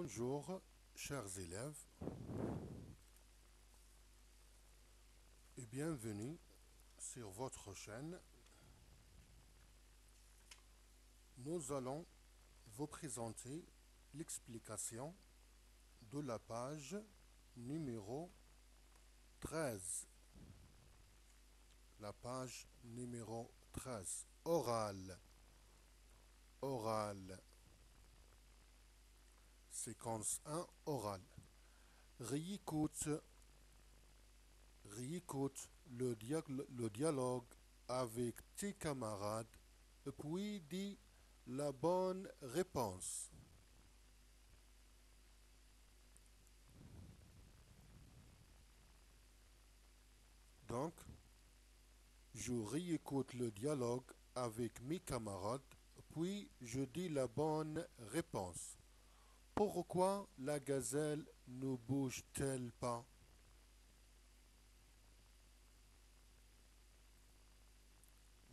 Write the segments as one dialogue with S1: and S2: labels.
S1: Bonjour, chers élèves, et bienvenue sur votre chaîne. Nous allons vous présenter l'explication de la page numéro 13. La page numéro 13. Oral. Oral. Séquence 1. Oral. Réécoute le dialogue avec tes camarades, puis dis la bonne réponse. Donc, je réécoute le dialogue avec mes camarades, puis je dis la bonne réponse. Pourquoi la gazelle ne bouge-t-elle pas?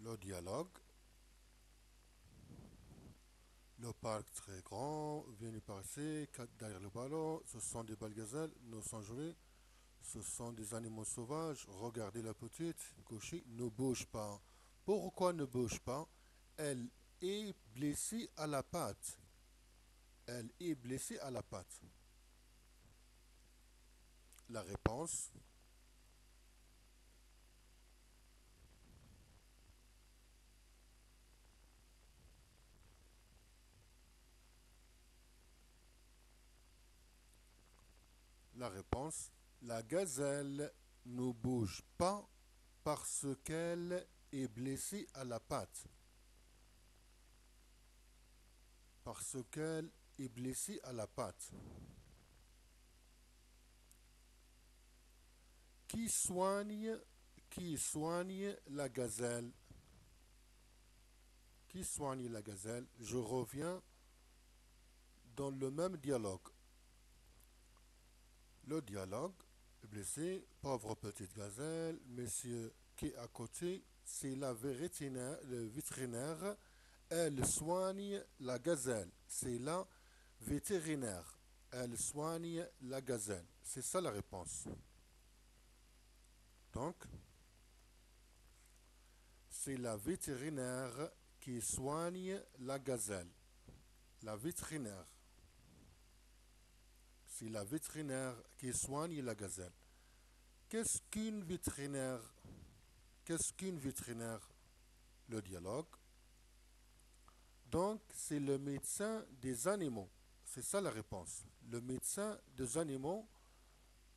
S1: Le dialogue. Le parc très grand vient de passer, derrière le ballon, ce sont des belles gazelles, nous sommes joués. Ce sont des animaux sauvages. Regardez la petite, gaucher, ne bouge pas. Pourquoi ne bouge pas? Elle est blessée à la patte. Elle est blessée à la patte. La réponse. La réponse. La gazelle ne bouge pas parce qu'elle est blessée à la patte. Parce qu'elle est blessée à la patte. Qui soigne la gazelle? Qui soigne la gazelle? Je reviens dans le même dialogue. Le dialogue, blessé, pauvre petite gazelle, monsieur qui est à côté, c'est le vétérinaire. Elle soigne la gazelle. C'est la vétérinaire. Elle soigne la gazelle. C'est ça la réponse. Donc, c'est la vétérinaire qui soigne la gazelle. La vétérinaire. C'est la vétérinaire qui soigne la gazelle. Qu'est-ce qu'une vétérinaire? Qu'est-ce qu'une vétérinaire? Le dialogue. Donc, c'est le médecin des animaux. C'est ça la réponse. Le médecin des animaux,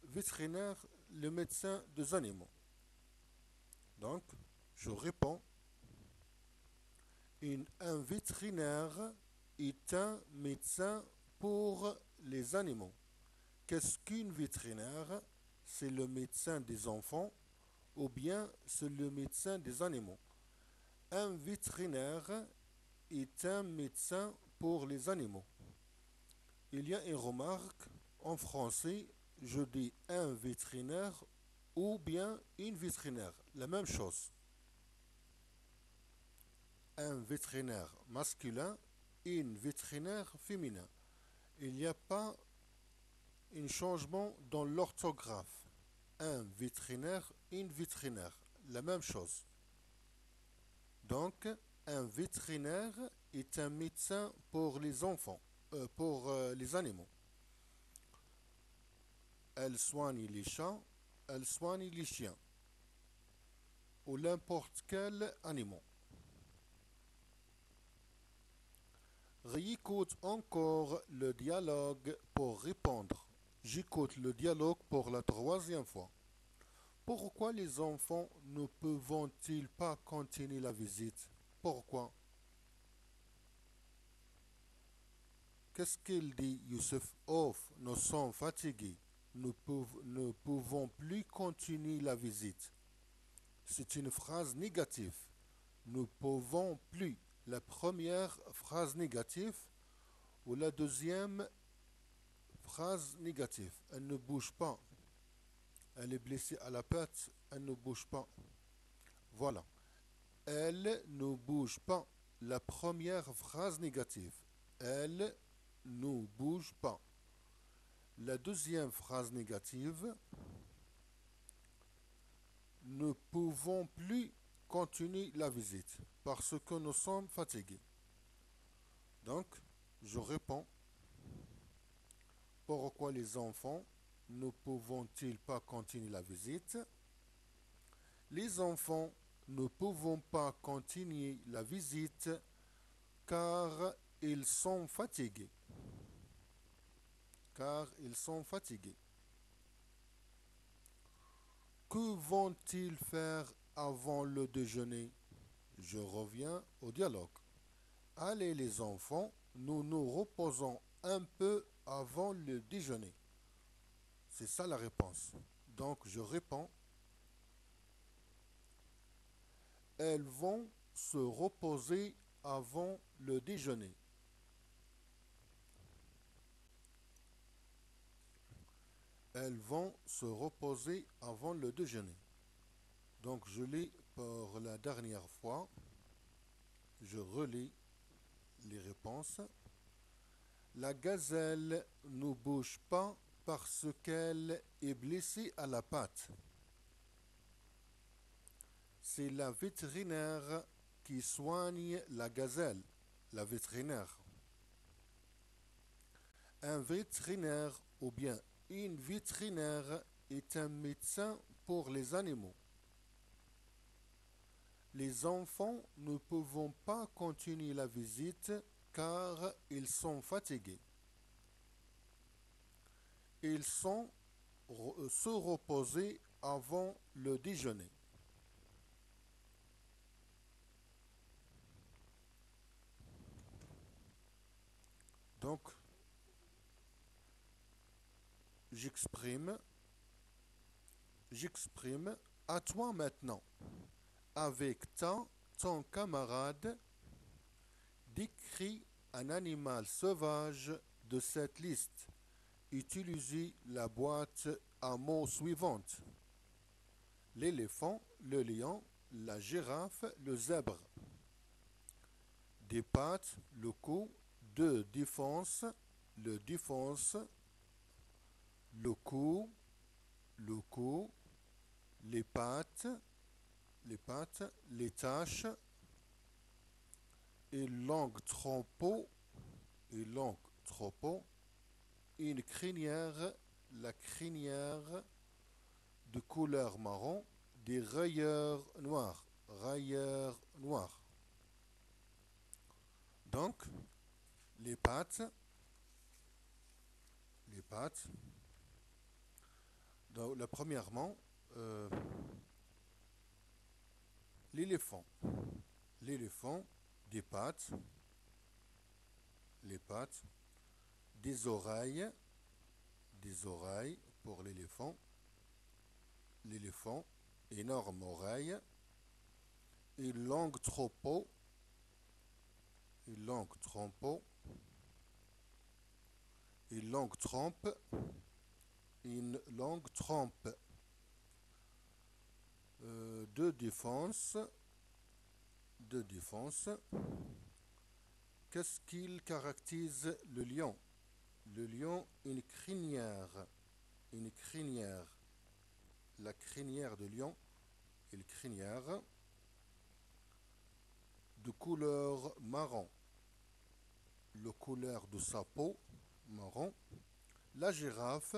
S1: vétérinaire, le médecin des animaux. Donc, je réponds. Un vétérinaire est un médecin pour les animaux. Qu'est-ce qu'une vétérinaire? C'est le médecin des enfants ou bien c'est le médecin des animaux. Un vétérinaire est un médecin pour les animaux. Il y a une remarque en français, je dis un vétérinaire ou bien une vétérinaire, la même chose. Un vétérinaire masculin et une vétérinaire féminin. Il n'y a pas un changement dans l'orthographe. Un vétérinaire et une vétérinaire, la même chose. Donc, un vétérinaire est un médecin pour les enfants, pour les animaux. Elle soigne les chats, elle soigne les chiens, ou n'importe quel animal. Réécoute encore le dialogue pour répondre. J'écoute le dialogue pour la troisième fois. Pourquoi les enfants ne peuvent-ils pas continuer la visite? Pourquoi? Qu'est-ce qu'il dit, Youssef? Off, nous sommes fatigués. Nous ne pouvons plus continuer la visite. C'est une phrase négative. Nous pouvons plus. La première phrase négative ou la deuxième phrase négative. Elle ne bouge pas. Elle est blessée à la patte. Elle ne bouge pas. Voilà. Elle ne bouge pas. La première phrase négative. Elle ne bouge pas. La deuxième phrase négative, ne pouvons plus continuer la visite parce que nous sommes fatigués. Donc, je réponds, pourquoi les enfants ne pouvons-ils pas continuer la visite? Les enfants ne pouvons pas continuer la visite car ils sont fatigués. Car ils sont fatigués. Que vont-ils faire avant le déjeuner? Je reviens au dialogue. Allez les enfants, nous nous reposons un peu avant le déjeuner. C'est ça la réponse. Donc je réponds, elles vont se reposer avant le déjeuner. Elles vont se reposer avant le déjeuner. Donc je lis pour la dernière fois. Je relis les réponses. La gazelle ne bouge pas parce qu'elle est blessée à la patte. C'est la vétérinaire qui soigne la gazelle. La vétérinaire. Un vétérinaire ou bien une vétérinaire est un médecin pour les animaux. Les enfants ne peuvent pas continuer la visite car ils sont fatigués. Ils sont se reposer avant le déjeuner. Donc, j'exprime, j'exprime à toi maintenant, avec ton camarade, décris un animal sauvage de cette liste. Utilisez la boîte à mots suivante. L'éléphant, le lion, la girafe, le zèbre. Des pattes, le cou, de défense, le défense, le cou, les pattes, les taches, une langue trompeau, une crinière, la crinière de couleur marron, des rayures noires. Donc, les pattes, les pattes. Donc, premièrement, l'éléphant. L'éléphant, des pattes, les pattes, des oreilles pour l'éléphant. L'éléphant, énorme oreille, une langue trompeau, une langue trompeau, une langue trompe, une langue trompe. De défense, de défense. Qu'est-ce qu'il caractérise le lion? Le lion, une crinière, une crinière. La crinière de lion, une crinière de couleur marron. Le couleur de sa peau, marron. La girafe,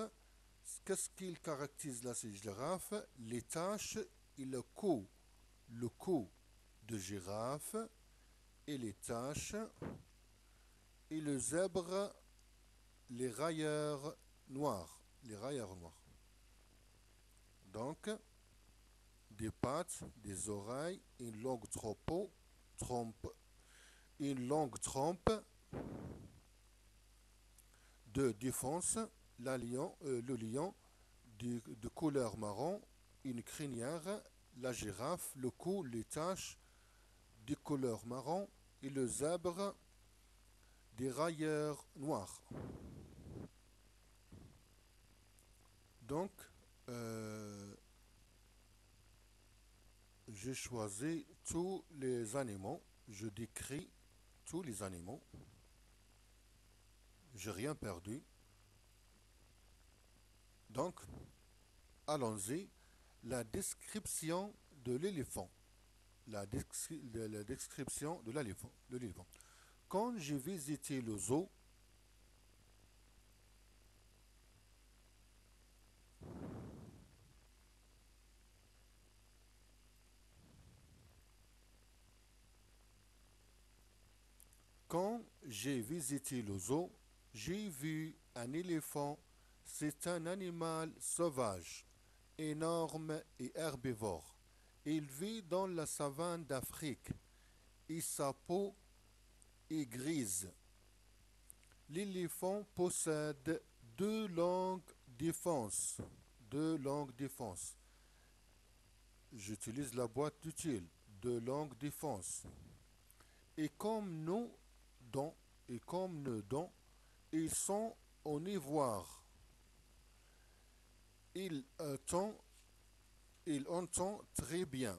S1: qu'est-ce qu'il caractérise la girafe? Les taches et le cou. Le cou de girafe et les taches. Et le zèbre, les rayures noires. Les rayures noires. Donc, des pattes, des oreilles, une longue une longue trompe de défense, le lion de couleur marron, une crinière, la girafe, le cou, les taches de couleur marron et le zèbre des rayures noires. Donc, j'ai choisi tous les animaux, je décris tous les animaux, j'ai rien perdu. Donc, allons-y. La description de l'éléphant. La description de l'éléphant. Quand j'ai visité le zoo, quand j'ai visité le zoo, j'ai vu un éléphant. C'est un animal sauvage, énorme et herbivore. Il vit dans la savane d'Afrique et sa peau est grise. L'éléphant possède deux longues défenses. Deux longues défenses. J'utilise la boîte utile. Deux longues défenses. Et comme nos dents, et comme nos dents, ils sont en ivoire. Il entend, il entend très bien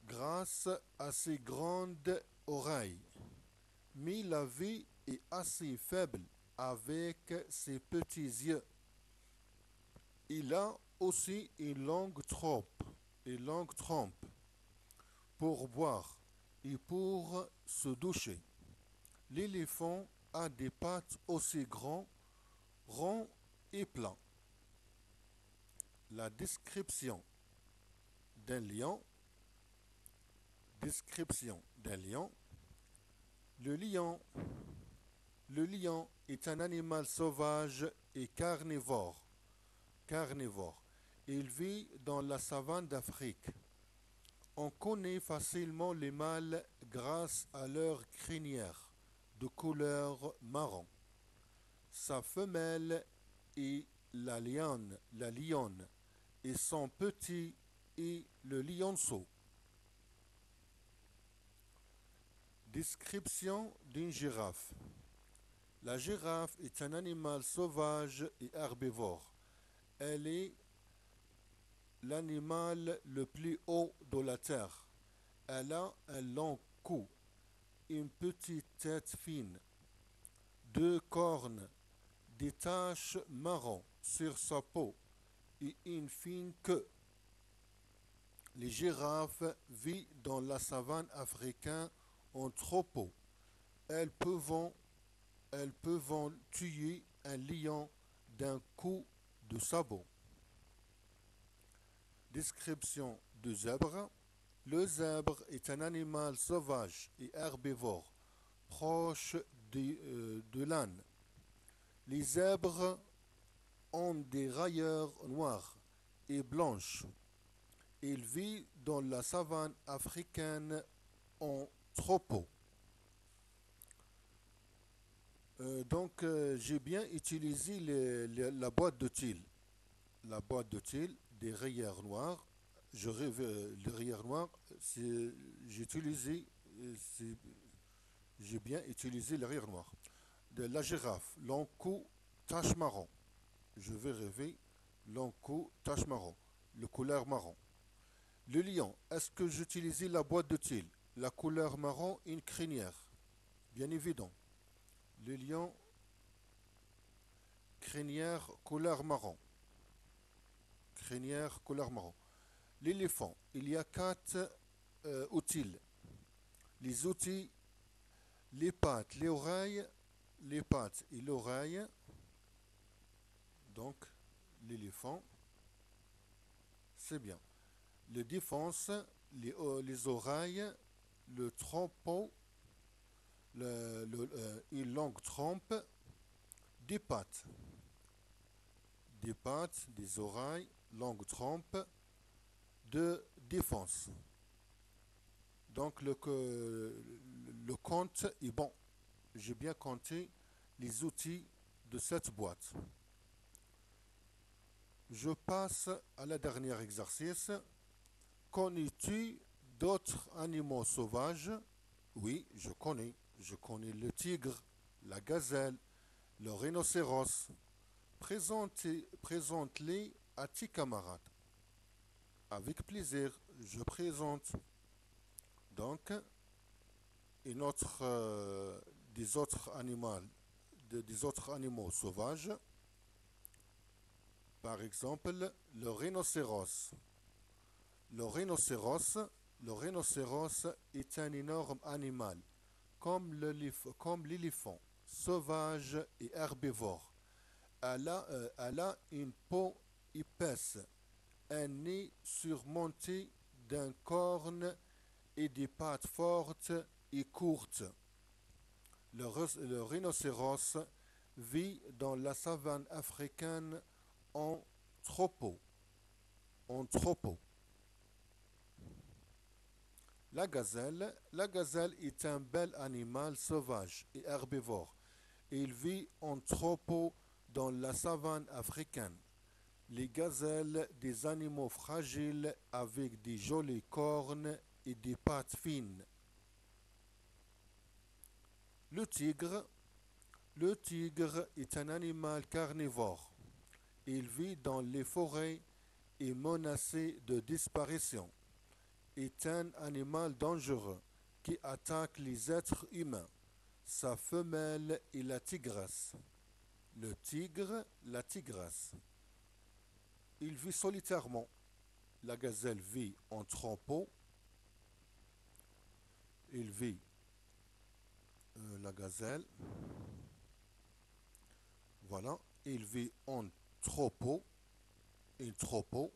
S1: grâce à ses grandes oreilles. Mais la vie est assez faible avec ses petits yeux. Il a aussi une longue trompe pour boire et pour se doucher. L'éléphant a des pattes aussi grands, ronds et plats. La description d'un lion. Description d'un lion. Le lion. Le lion est un animal sauvage et carnivore. Carnivore. Il vit dans la savane d'Afrique. On connaît facilement les mâles grâce à leur crinière de couleur marron. Sa femelle est la lionne, et son petit est le lionceau. Description d'une girafe. La girafe est un animal sauvage et herbivore. Elle est l'animal le plus haut de la terre. Elle a un long cou, une petite tête fine, deux cornes, des taches marron sur sa peau et une fine queue. Les girafes vivent dans la savane africaine en troupeau. Elles peuvent, elles peuvent tuer un lion d'un coup de sabot. Description du zèbre. Le zèbre est un animal sauvage et herbivore, proche de l'âne. Les zèbres ont des rayures noires et blanches. Il vit dans la savane africaine en troupeau. J'ai bien utilisé la boîte de til. La boîte de til, des rayures noires. Les rayures noires, j'ai utilisé, j'ai bien utilisé les rayures noires. De la girafe, long cou, tache marron. Je vais rêver, long cou, tache marron. Le couleur marron. Le lion, est-ce que j'utilisais la boîte de til? La couleur marron, une crinière. Bien évident. Le lion, crinière, couleur marron. Crinière, couleur marron. L'éléphant, il y a quatre outils. Les outils, les pattes, les pattes et l'oreille. Donc, l'éléphant, c'est bien. Les défenses, les oreilles, le trompeau, une longue trompe, des pattes. Des pattes, des oreilles, longue trompe, de défense. Donc le compte est bon. J'ai bien compté les outils de cette boîte. Je passe à la dernière exercice. Connais-tu d'autres animaux sauvages? Oui, je connais. Je connais le tigre, la gazelle, le rhinocéros. Présente-les à tes camarades. Avec plaisir, je présente donc une autre, des autres animaux sauvages. Par exemple, le rhinocéros. Le rhinocéros, le rhinocéros est un énorme animal, comme l'éléphant, sauvage et herbivore. Elle a une peau épaisse, un nez surmonté d'un corne et des pattes fortes et courtes. Le rhinocéros vit dans la savane africaine en troupeau. En troupeau. La gazelle est un bel animal sauvage et herbivore. Il vit en troupeau dans la savane africaine. Les gazelles, des animaux fragiles avec des jolies cornes et des pattes fines. Le tigre, le tigre est un animal carnivore. Il vit dans les forêts et menacé de disparition. Est un animal dangereux qui attaque les êtres humains. Sa femelle est la tigresse. Le tigre, la tigresse. Il vit solitairement. La gazelle vit en troupeau. Il vit la gazelle. Voilà. Il vit en troupeau. Un troupeau.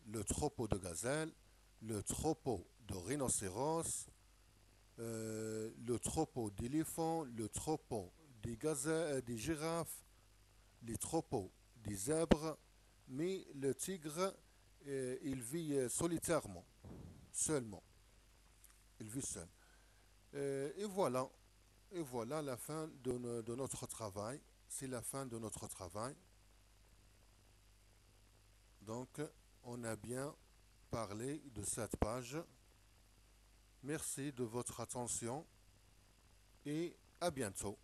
S1: Le troupeau de gazelle. Le troupeau de rhinocéros. Le troupeau d'éléphants. Le troupeau des gazelles, des girafes. Les troupeaux des zèbres. Mais le tigre, il vit solitairement. Seulement. Il vit seul. Et et voilà la fin de notre travail. C'est la fin de notre travail. Donc, on a bien parlé de cette page. Merci de votre attention et à bientôt.